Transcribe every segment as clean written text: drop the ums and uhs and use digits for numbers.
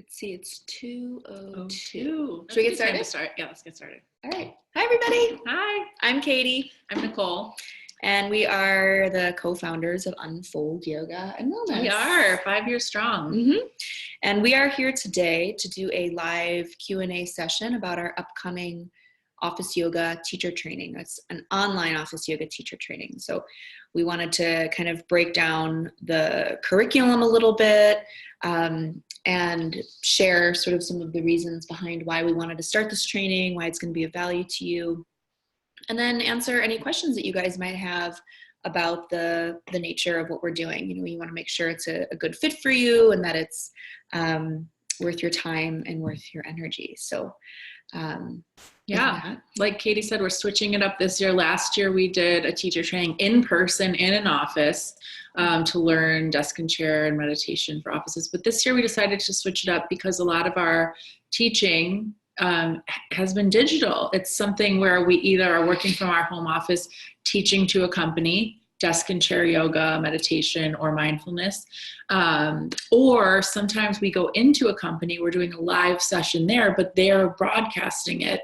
Let's see, it's 2:02. 2:02. Should we get Time started? to start. Yeah, let's get started. All right. Hi, everybody. Hi, I'm Katie, I'm Nicole. and we are the co-founders of Unfold Yoga and Wellness. We are 5 years strong. Mm-hmm. And we are here today to do a live Q&A session about our upcoming office yoga teacher training. It's an online office yoga teacher training. So we wanted to kind of break down the curriculum a little bit and share sort of some of the reasons behind why we wanted to start this training, why it's going to be of value to you, and then answer any questions that you guys might have about the nature of what we're doing. You know, you want to make sure it's a good fit for you and that it's worth your time and worth your energy. So yeah, like Katie said, we're switching it up this year. Last year we did a teacher training in person in an office to learn desk and chair and meditation for offices. But this year we decided to switch it up because a lot of our teaching has been digital. It's something where we either are working from our home office, teaching to a company, desk and chair yoga, meditation, or mindfulness. Or sometimes we go into a company, we're doing a live session there, but they're broadcasting it,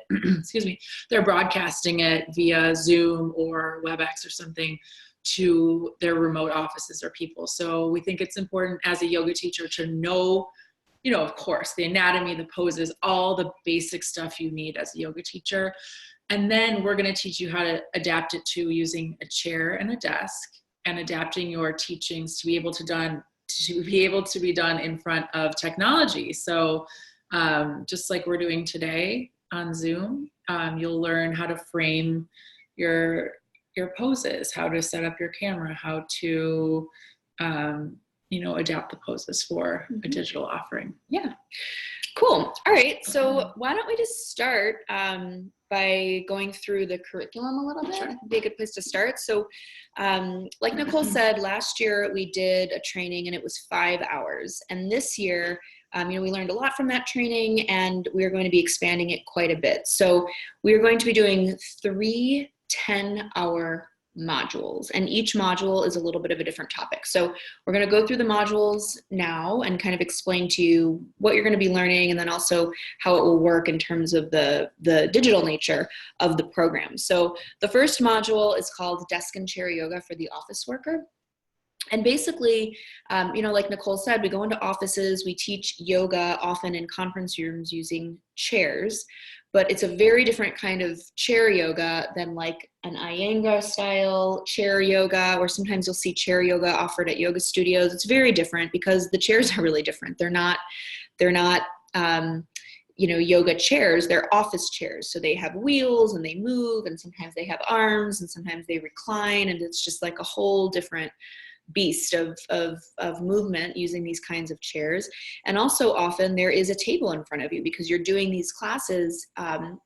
they're broadcasting it via Zoom or WebEx or something to their remote offices or people. So we think it's important as a yoga teacher to know, you know, of course, the anatomy, the poses, all the basic stuff you need as a yoga teacher. And then we're going to teach you how to adapt it to using a chair and a desk and adapting your teachings to be able to be done in front of technology. So just like we're doing today on Zoom, you'll learn how to frame your poses, how to set up your camera, how to adapt the poses for a digital offering. Yeah. Cool. All right. So why don't we just start by going through the curriculum a little bit? Sure. That'd be a good place to start. So like Nicole said, last year we did a training and it was 5 hours. And this year, we learned a lot from that training and we're going to be expanding it quite a bit. So we're going to be doing 3 10-hour modules, and each module is a little bit of a different topic. So we're going to go through the modules now and kind of explain to you what you're going to be learning and then also how it will work in terms of the digital nature of the program. So the first module is called Desk and Chair Yoga for the Office Worker. And basically, like Nicole said, we go into offices, we teach yoga often in conference rooms using chairs, but it's a very different kind of chair yoga than like an Iyengar style chair yoga, or sometimes you'll see chair yoga offered at yoga studios. It's very different because the chairs are really different. They're not yoga chairs, they're office chairs. So they have wheels and they move, and sometimes they have arms and sometimes they recline, and it's just like a whole different beast of movement using these kinds of chairs. And also often there is a table in front of you because you're doing these classes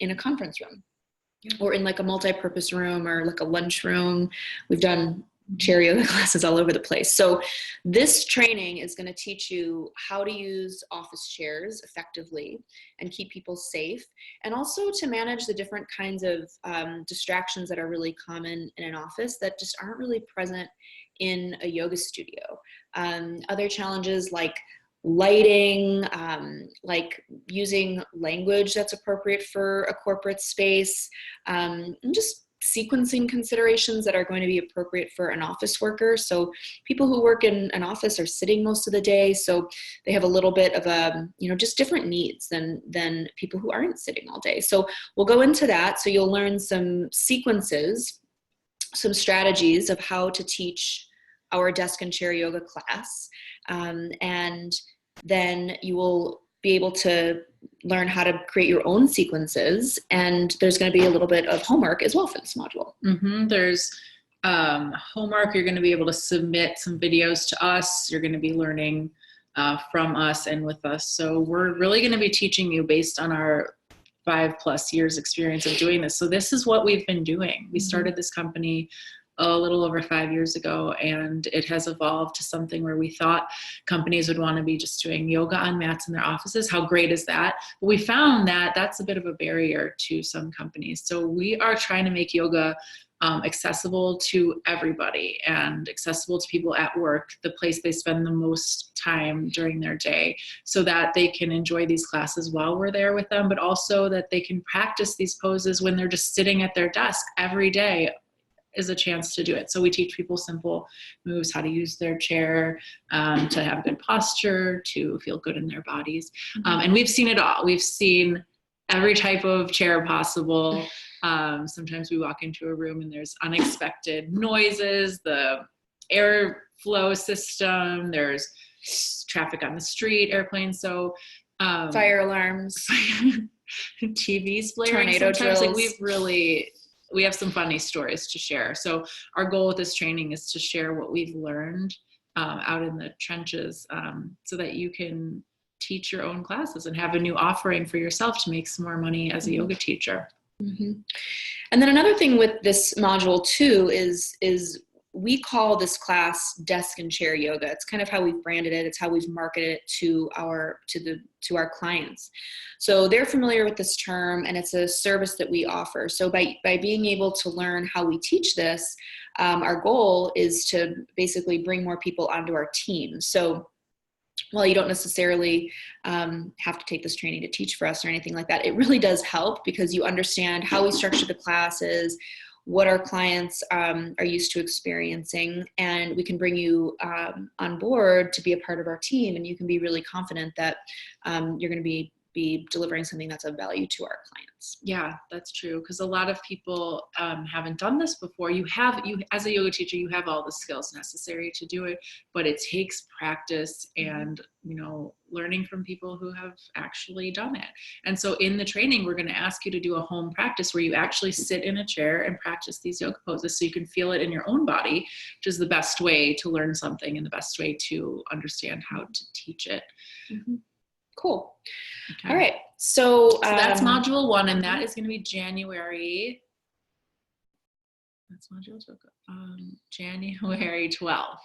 in a conference room or in like a multi-purpose room or like a lunch room. We've done chair yoga classes all over the place. So this training is going to teach you how to use office chairs effectively and keep people safe, and also to manage the different kinds of distractions that are really common in an office that just aren't really present in a yoga studio. Other challenges like lighting, like using language that's appropriate for a corporate space, and just sequencing considerations that are going to be appropriate for an office worker. So people who work in an office are sitting most of the day, so they have a little bit of just different needs than people who aren't sitting all day. So we'll go into that. So you'll learn some sequences, some strategies of how to teach our desk and chair yoga class. And then you will be able to learn how to create your own sequences. And there's going to be a little bit of homework as well for this module. Mm-hmm. There's homework. You're going to be able to submit some videos to us. You're going to be learning from us and with us. So we're really going to be teaching you based on our 5+ years experience of doing this. So this is what we've been doing. We started this company a little over 5 years ago, and it has evolved to something where we thought companies would want to be just doing yoga on mats in their offices. How great is that? But we found that that's a bit of a barrier to some companies. So we are trying to make yoga accessible to everybody and accessible to people at work, the place they spend the most time during their day, so that they can enjoy these classes while we're there with them, but also that they can practice these poses when they're just sitting at their desk every day is a chance to do it. So we teach people simple moves, how to use their chair, to have good posture, to feel good in their bodies. And we've seen it all. We've seen every type of chair possible. Sometimes we walk into a room and there's unexpected noises, the airflow system, there's traffic on the street, airplanes. So fire alarms, TVs blaring. Tornado Sometimes drills. We have some funny stories to share. So our goal with this training is to share what we've learned out in the trenches, so that you can teach your own classes and have a new offering for yourself to make some more money as a yoga teacher. Mm-hmm. And then another thing with this module too is we call this class desk and chair yoga. It's kind of how we've branded it. It's how we've marketed it to our clients. So they're familiar with this term, and it's a service that we offer. So by being able to learn how we teach this, our goal is to basically bring more people onto our team. So while you don't necessarily have to take this training to teach for us or anything like that, it really does help because you understand how we structure the classes, what our clients are used to experiencing, and we can bring you on board to be a part of our team, and you can be really confident that you're going to be delivering something that's of value to our clients. Yeah, that's true. Because a lot of people haven't done this before. You as a yoga teacher, you have all the skills necessary to do it, but it takes practice and, learning from people who have actually done it. And so in the training, we're going to ask you to do a home practice where you actually sit in a chair and practice these yoga poses so you can feel it in your own body, which is the best way to learn something and the best way to understand how to teach it. Mm-hmm. Cool. Okay. All right. So that's module 1, and that is going to be January. That's module 2. January 12th.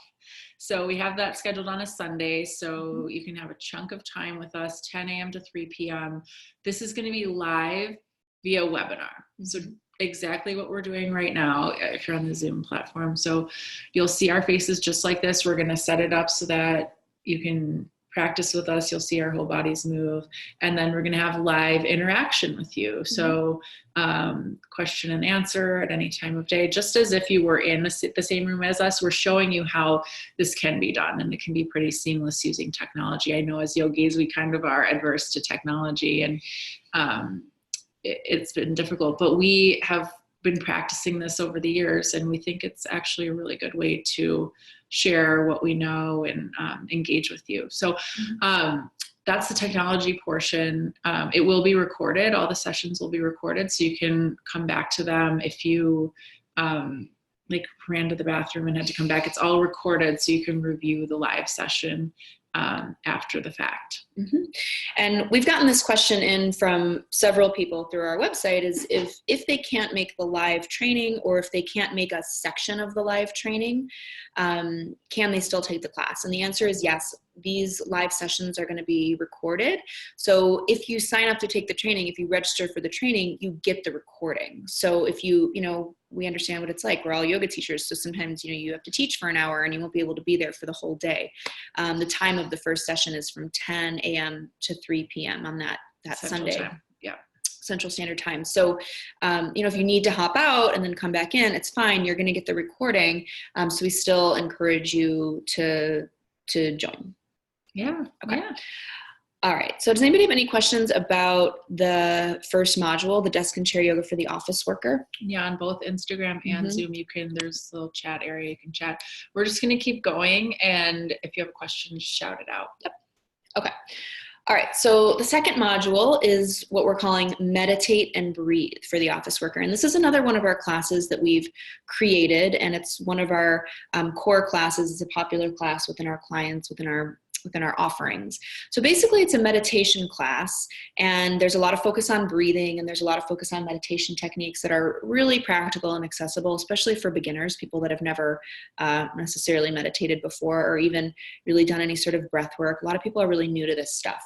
So we have that scheduled on a Sunday, so you can have a chunk of time with us, 10 a.m. to 3 p.m. This is going to be live via webinar. So exactly what we're doing right now if you're on the Zoom platform. So you'll see our faces just like this. We're going to set it up so that you can practice with us. You'll see our whole bodies move, and then we're going to have live interaction with you. So question and answer at any time of day, just as if you were in the same room as us. We're showing you how this can be done, and it can be pretty seamless using technology. I know as yogis, we kind of are adverse to technology, and it's been difficult, but we have been practicing this over the years, and we think it's actually a really good way to share what we know and engage with you. So that's the technology portion. It will be recorded. All the sessions will be recorded, so you can come back to them if you ran to the bathroom and had to come back. It's all recorded, so you can review the live session after the fact. Mm-hmm. And we've gotten this question in from several people through our website, is if they can't make the live training, or if they can't make a section of the live training, can they still take the class? And the answer is yes. These live sessions are going to be recorded. So if you sign up to take the training, if you register for the training, you get the recording. So if we understand what it's like. We're all yoga teachers. So sometimes, you have to teach for an hour and you won't be able to be there for the whole day. The time of the first session is from 10 a.m. to 3 p.m. on that Central Sunday. time. Yeah. Central Standard Time. So, if you need to hop out and then come back in, it's fine. You're going to get the recording. So we still encourage you to join. Yeah. Okay. Yeah. All right. So does anybody have any questions about the first module, the desk and chair yoga for the office worker? Yeah, on both Instagram and Zoom, there's a little chat area you can chat. We're just going to keep going, and if you have a question, just shout it out. Yep. Okay. All right. So the second module is what we're calling Meditate and Breathe for the office worker. And this is another one of our classes that we've created, and it's one of our core classes. It's a popular class within our clients, within our offerings. So basically it's a meditation class, and there's a lot of focus on breathing, and there's a lot of focus on meditation techniques that are really practical and accessible, especially for beginners, people that have never necessarily meditated before or even really done any sort of breath work. A lot of people are really new to this stuff.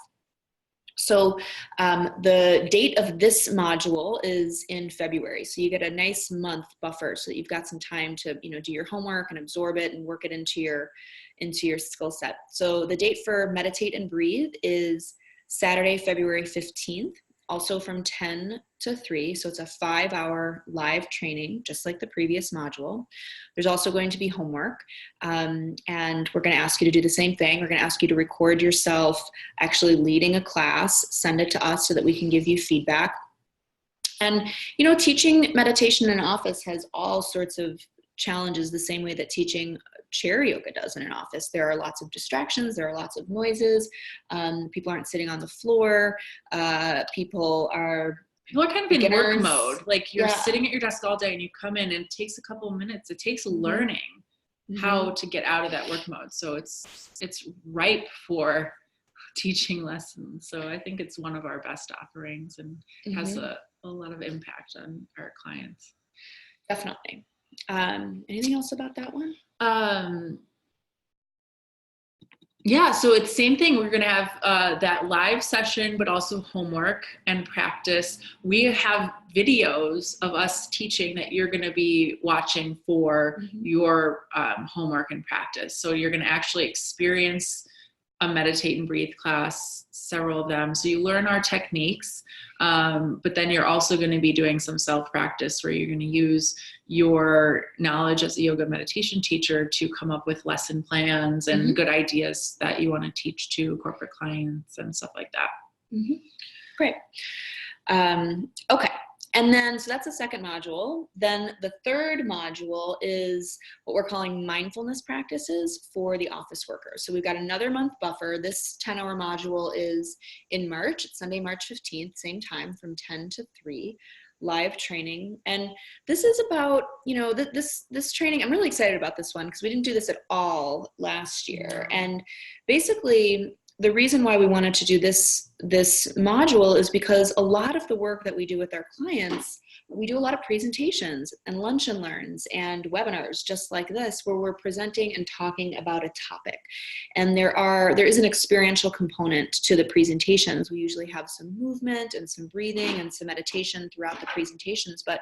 So the date of this module is in February. So you get a nice month buffer so that you've got some time to, do your homework and absorb it and work it into your skill set. So the date for Meditate and Breathe is Saturday, February 15th, also from 10 to 3. So it's a 5-hour live training, just like the previous module. There's also going to be homework. And we're going to ask you to do the same thing. We're going to ask you to record yourself actually leading a class, send it to us so that we can give you feedback. And, teaching meditation in an office has all sorts of challenges, the same way that teaching chair yoga does in an office. There are lots of distractions. There are lots of noises. People aren't sitting on the floor. People are kind of in work mode. Like you're Yeah. sitting at your desk all day and you come in and it takes a couple of minutes. It takes learning how to get out of that work mode. So it's ripe for teaching lessons. So I think it's one of our best offerings and has a lot of impact on our clients. Definitely. Anything else about that one? Yeah, so it's same thing. We're going to have that live session, but also homework and practice. We have videos of us teaching that you're going to be watching for your homework and practice. So you're going to actually experience a meditate and breathe class, several of them. So you learn our techniques, but then you're also going to be doing some self-practice where you're going to use your knowledge as a yoga meditation teacher to come up with lesson plans and good ideas that you want to teach to corporate clients and stuff like that. Great. Okay. And then, so that's the second module. Then the third module is what we're calling mindfulness practices for the office workers. So we've got another month buffer. This 10-hour module is in March. It's Sunday, March 15th, same time from 10 to 3, live training. And this is about, this training, I'm really excited about this one because we didn't do this at all last year. And basically, the reason why we wanted to do this module is because a lot of the work that we do with our clients, we do a lot of presentations and lunch and learns and webinars just like this, where we're presenting and talking about a topic. And there is an experiential component to the presentations. We usually have some movement and some breathing and some meditation throughout the presentations, but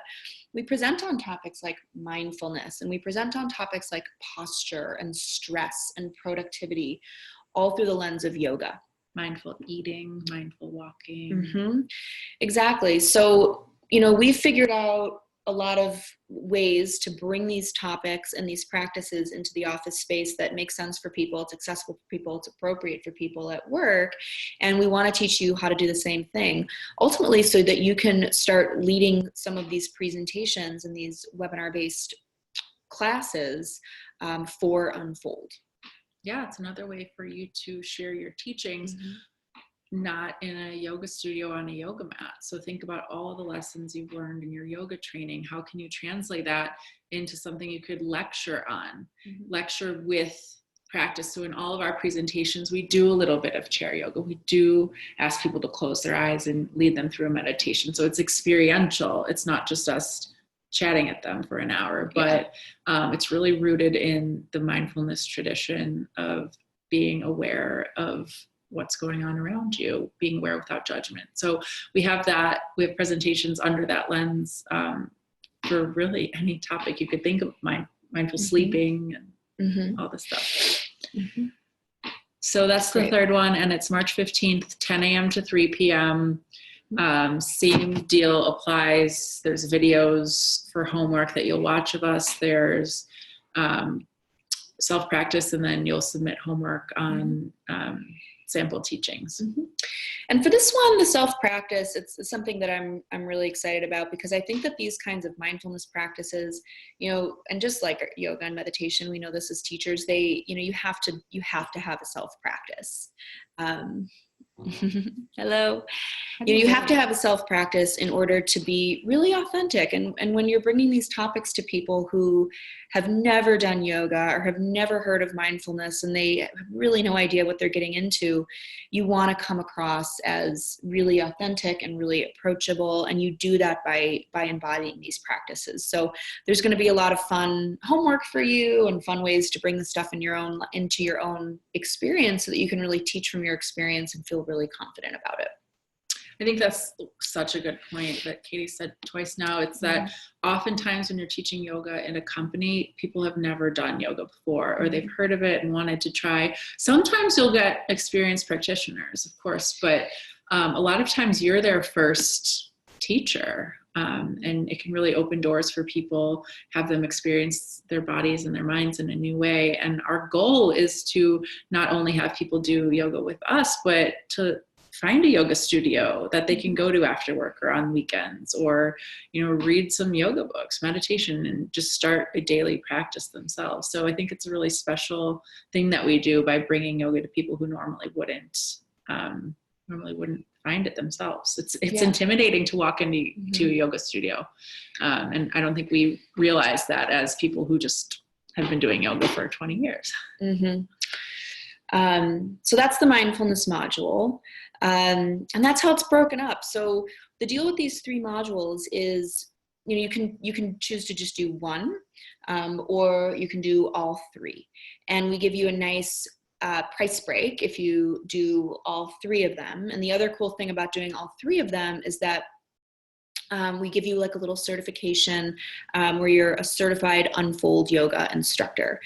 we present on topics like mindfulness, and we present on topics like posture and stress and productivity, all through the lens of yoga. Mindful eating, mindful walking. Exactly. So, we've figured out a lot of ways to bring these topics and these practices into the office space that make sense for people, it's accessible for people, it's appropriate for people at work. And we want to teach you how to do the same thing, ultimately, so that you can start leading some of these presentations and these webinar-based classes for Unfold. Yeah, it's another way for you to share your teachings, not in a yoga studio on a yoga mat. So think about all the lessons you've learned in your yoga training. How can you translate that into something you could lecture on, lecture with practice? So in all of our presentations, we do a little bit of chair yoga. We do ask people to close their eyes and lead them through a meditation. So it's experiential. It's not just us chatting at them for an hour, but it's really rooted in the mindfulness tradition of being aware of what's going on around you, being aware without judgment. So we have presentations under that lens for really any topic you could think of, mindful sleeping and all this stuff. So that's the third one, and it's March 15th, 10 a.m. to 3 p.m. Same deal applies. There's videos for homework that you'll watch of us. There's self-practice, and then you'll submit homework on sample teachings. And for this one, the self-practice, it's something that I'm really excited about, because I think that these kinds of mindfulness practices, and just like yoga and meditation, we know this as teachers, you have to have a self-practice. Hello. You have to have a self-practice in order to be really authentic. And when you're bringing these topics to people who have never done yoga or have never heard of mindfulness, and they have really no idea what they're getting into, you want to come across as really authentic and really approachable. And you do that by embodying these practices. So there's going to be a lot of fun homework for you and fun ways to bring the stuff into your own experience, so that you can really teach from your experience and feel really confident about it. I think that's such a good point that Katie said twice now. It's that oftentimes when you're teaching yoga in a company, people have never done yoga before, or they've heard of it and wanted to try. Sometimes you'll get experienced practitioners, of course, but a lot of times you're their first teacher. And it can really open doors for people, have them experience their bodies and their minds in a new way. And our goal is to not only have people do yoga with us, but to find a yoga studio that they can go to after work or on weekends, or, you know, read some yoga books, meditation, and just start a daily practice themselves. So I think it's a really special thing that we do by bringing yoga to people who normally wouldn't find it themselves. It's intimidating to walk into a yoga studio. And I don't think we realize that as people who just have been doing yoga for 20 years. So that's the mindfulness module. And that's how it's broken up. So the deal with these 3 modules is, you know, you can choose to just do one, or you can do all 3. And we give you a nice price break if you do all 3 of them. And the other cool thing about doing all 3 of them is that we give you like a little certification where you're a certified Unfold yoga instructor.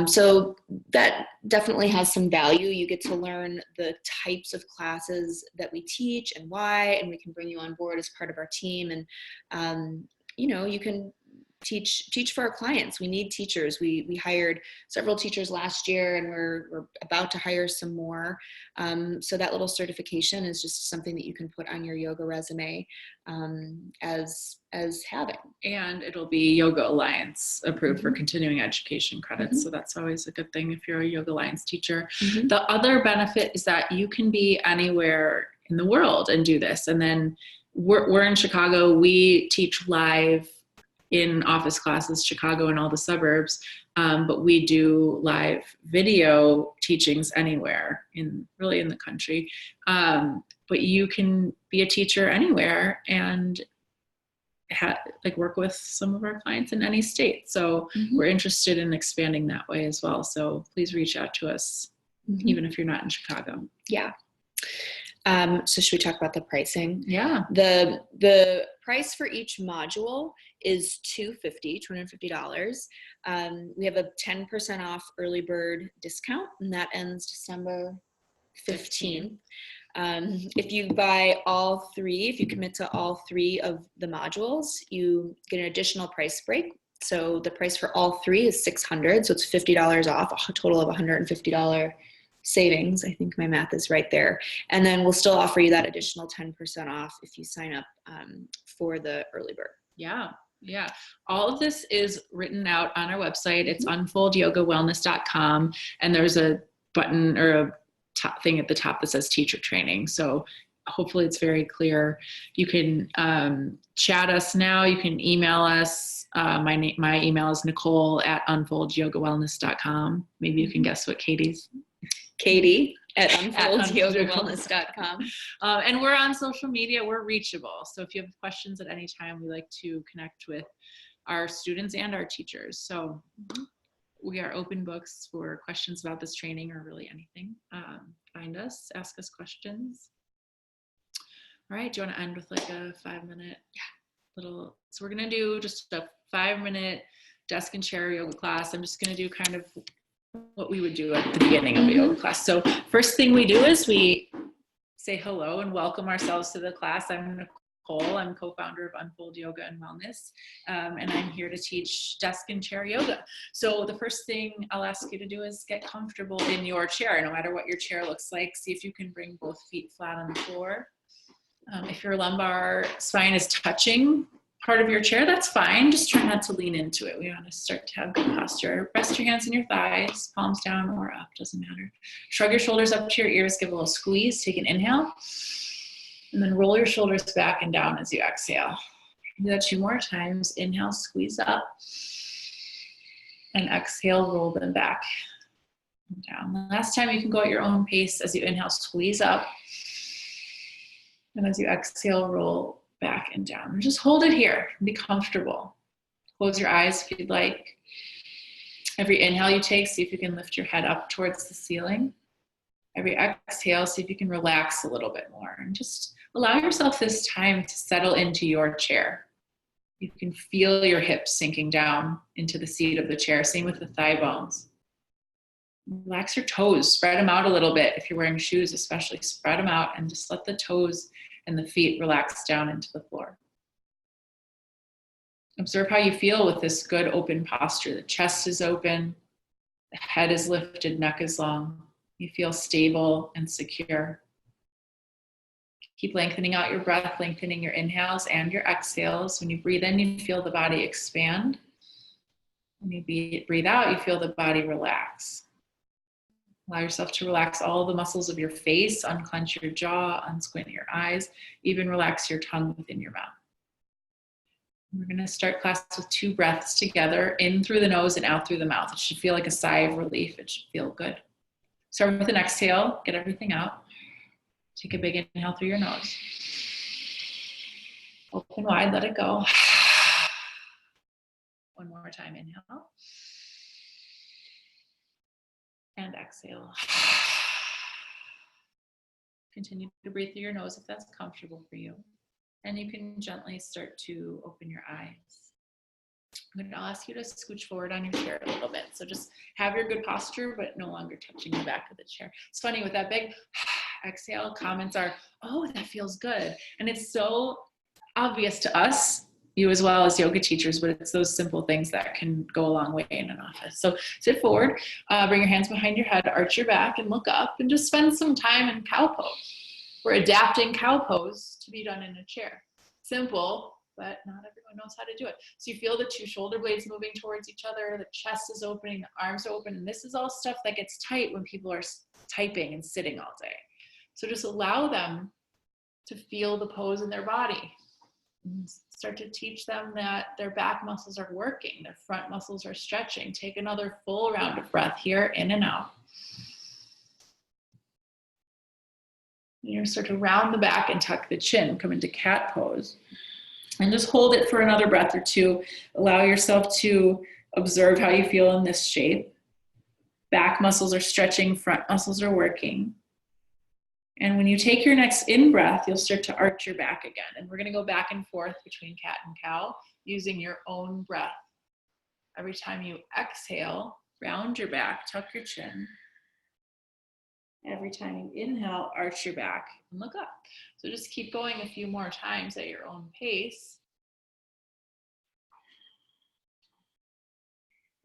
So that definitely has some value. You get to learn the types of classes that we teach and why, and we can bring you on board as part of our team. And you know, you can teach for our clients. We need teachers. We hired several teachers last year, and we're about to hire some more. So that little certification is just something that you can put on your yoga resume as having. And it'll be Yoga Alliance approved for continuing education credits. So that's always a good thing if you're a Yoga Alliance teacher. The other benefit is that you can be anywhere in the world and do this. And then we're in Chicago. We teach live in office classes, Chicago and all the suburbs, but we do live video teachings anywhere in the country. But you can be a teacher anywhere and work with some of our clients in any state. So we're interested in expanding that way as well. So please reach out to us, even if you're not in Chicago. Yeah. So should we talk about the pricing? Yeah. The price for each module is $250. We have a 10% off early bird discount, and that ends December 15th. If you buy all 3, if you commit to all 3 of the modules, you get an additional price break. So the price for all 3 is $600. So it's $50 off, a total of $150 savings. I think my math is right there. And then we'll still offer you that additional 10% off if you sign up for the early bird. Yeah. Yeah. All of this is written out on our website. It's unfoldyogawellness.com. And there's a button or a top thing at the top that says teacher training. So hopefully it's very clear. You can chat us now. You can email us. My email is nicole@unfoldyogawellness.com. Maybe you can guess what Katie's. Katie at unfoldyogawellness.com. And we're on social media. We're reachable. So if you have questions at any time, we like to connect with our students and our teachers. So we are open books for questions about this training or really anything. Find us, ask us questions. All right. Do you want to end with like a 5-minute little? So we're going to do just a 5-minute desk and chair yoga class. I'm just going to do kind of what we would do at the beginning of a yoga class. So first thing we do is we say hello and welcome ourselves to the class. I'm Nicole. I'm co-founder of Unfold Yoga and Wellness, and I'm here to teach desk and chair yoga. So the first thing I'll ask you to do is get comfortable in your chair, no matter what your chair looks like. See if you can bring both feet flat on the floor. If your lumbar spine is touching part of your chair, that's fine. Just try not to lean into it. We want to start to have good posture. Rest your hands in your thighs, palms down or up, doesn't matter. Shrug your shoulders up to your ears, give a little squeeze, take an inhale, and then roll your shoulders back and down as you exhale. Do that 2 more times. Inhale, squeeze up, and exhale, roll them back and down. The last time, you can go at your own pace. As you inhale, squeeze up, and as you exhale, roll back and down. And just hold it here. Be comfortable. Close your eyes if you'd like. Every inhale you take, see if you can lift your head up towards the ceiling. Every exhale, see if you can relax a little bit more and just allow yourself this time to settle into your chair. You can feel your hips sinking down into the seat of the chair. Same with the thigh bones. Relax your toes, spread them out a little bit. If you're wearing shoes, especially spread them out and just let the toes and the feet relax down into the floor. Observe how you feel with this good open posture. The chest is open, the head is lifted, neck is long. You feel stable and secure. Keep lengthening out your breath, lengthening your inhales and your exhales. When you breathe in, you feel the body expand. When you breathe out, you feel the body relax. Allow yourself to relax all the muscles of your face, unclench your jaw, unsquint your eyes, even relax your tongue within your mouth. We're going to start class with 2 breaths together, in through the nose and out through the mouth. It should feel like a sigh of relief. It should feel good. Start with an exhale, get everything out. Take a big inhale through your nose. Open wide, let it go. One more time, inhale. And exhale. Continue to breathe through your nose if that's comfortable for you. And you can gently start to open your eyes. I'll ask you to scooch forward on your chair a little bit. So just have your good posture, but no longer touching the back of the chair. It's funny with that big exhale, comments are, oh, that feels good. And it's so obvious to us, you as well as yoga teachers, but it's those simple things that can go a long way in an office. So sit forward, bring your hands behind your head, arch your back and look up and just spend some time in cow pose. We're adapting cow pose to be done in a chair. Simple, but not everyone knows how to do it. So you feel the 2 shoulder blades moving towards each other, the chest is opening, the arms are open, and this is all stuff that gets tight when people are typing and sitting all day. So just allow them to feel the pose in their body. And start to teach them that their back muscles are working, their front muscles are stretching. Take another full round of breath here, in and out. You're going to start to round the back and tuck the chin, come into cat pose. And just hold it for another breath or 2. Allow yourself to observe how you feel in this shape. Back muscles are stretching, front muscles are working. And when you take your next in-breath, you'll start to arch your back again. And we're going to go back and forth between cat and cow using your own breath. Every time you exhale, round your back, tuck your chin. Every time you inhale, arch your back and look up. So just keep going a few more times at your own pace.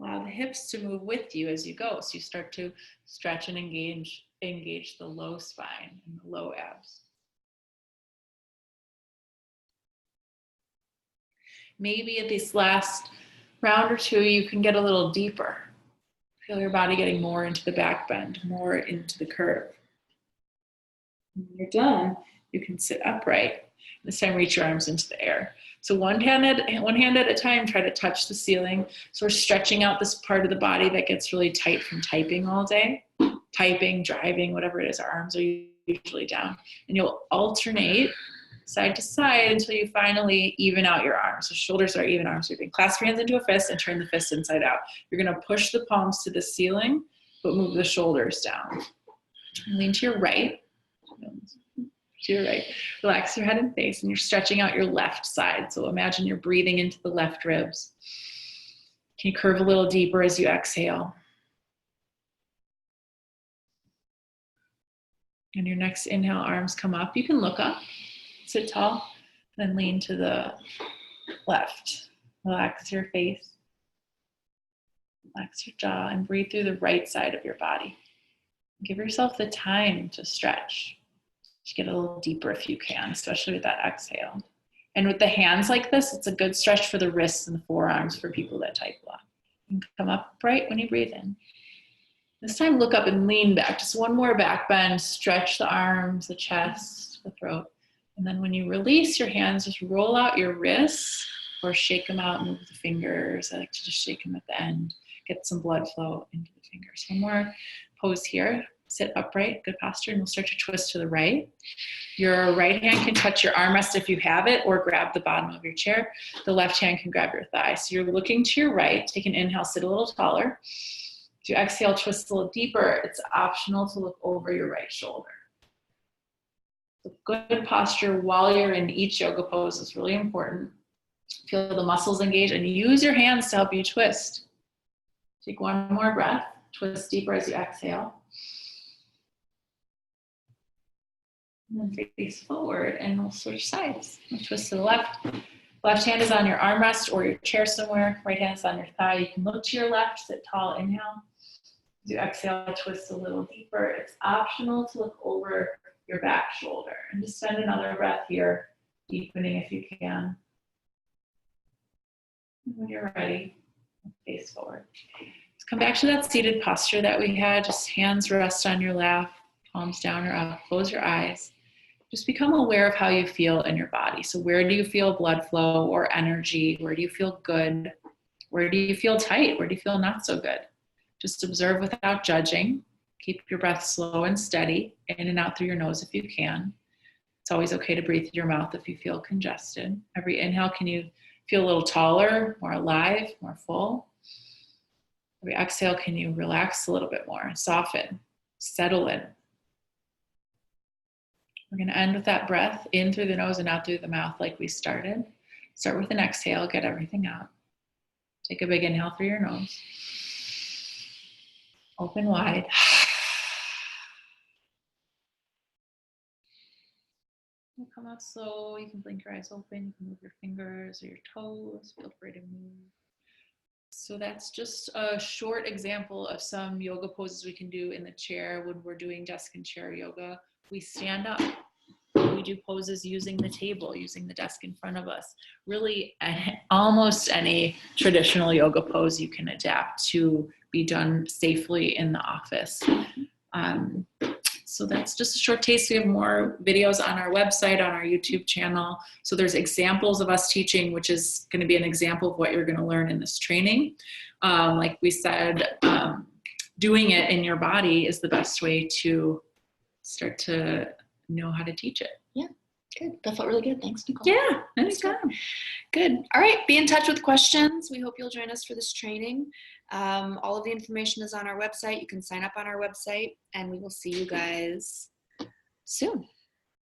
Allow the hips to move with you as you go. So you start to stretch and engage the low spine and the low abs. Maybe at this last round or 2, you can get a little deeper. Feel your body getting more into the back bend, more into the curve. When you're done, you can sit upright. This time, reach your arms into the air. So one hand at a time, try to touch the ceiling. So we're stretching out this part of the body that gets really tight from typing all day. Typing, driving, whatever it is, our arms are usually down. And you'll alternate side to side until you finally even out your arms. So shoulders are even, arms sweeping. Clasp your hands into a fist and turn the fist inside out. You're going to push the palms to the ceiling, but move the shoulders down. Lean to your right. To your right. Relax your head and face, and you're stretching out your left side. So imagine you're breathing into the left ribs. Can you curve a little deeper as you exhale? And your next inhale, arms come up. You can look up, sit tall, then lean to the left. Relax your face. Relax your jaw and breathe through the right side of your body. Give yourself the time to stretch. Just get a little deeper if you can, especially with that exhale. And with the hands like this, it's a good stretch for the wrists and the forearms for people that type a lot. You can come up upright when you breathe in. This time, look up and lean back. Just one more back bend. Stretch the arms, the chest, the throat. And then when you release your hands, just roll out your wrists or shake them out, move the fingers. I like to just shake them at the end. Get some blood flow into the fingers. One more pose here. Sit upright, good posture, and we'll start to twist to the right. Your right hand can touch your armrest if you have it, or grab the bottom of your chair. The left hand can grab your thigh. So you're looking to your right. Take an inhale, sit a little taller. As you exhale, twist a little deeper. It's optional to look over your right shoulder. So good posture while you're in each yoga pose is really important. Feel the muscles engage and use your hands to help you twist. Take one more breath. Twist deeper as you exhale. And then face forward and we'll switch sides. We'll twist to the left. Left hand is on your armrest or your chair somewhere. Right hand is on your thigh. You can look to your left, sit tall, inhale. As you exhale, twist a little deeper. It's optional to look over your back shoulder. And just spend another breath here, deepening if you can. And when you're ready, face forward. Let's come back to that seated posture that we had. Just hands rest on your lap, palms down or up. Close your eyes. Just become aware of how you feel in your body. So where do you feel blood flow or energy? Where do you feel good? Where do you feel tight? Where do you feel not so good? Just observe without judging. Keep your breath slow and steady, in and out through your nose if you can. It's always okay to breathe through your mouth if you feel congested. Every inhale, can you feel a little taller, more alive, more full? Every exhale, can you relax a little bit more, soften, settle in? We're going to end with that breath in through the nose and out through the mouth like we started. Start with an exhale, get everything out. Take a big inhale through your nose. Open wide. You'll come out slow. You can blink your eyes open. You can move your fingers or your toes. Feel free to move. So that's just a short example of some yoga poses we can do in the chair when we're doing desk and chair yoga. We stand up. We do poses using the table, using the desk in front of us. Really, almost any traditional yoga pose you can adapt to be done safely in the office. So that's just a short taste. We have more videos on our website, on our YouTube channel. So there's examples of us teaching, which is going to be an example of what you're going to learn in this training. Like we said, doing it in your body is the best way to start to know how to teach it. Yeah, good. That felt really good. Thanks, Nicole. Yeah, anytime. Good. All right, be in touch with questions. We hope you'll join us for this training. All of the information is on our website. You can sign up on our website, and we will see you guys soon.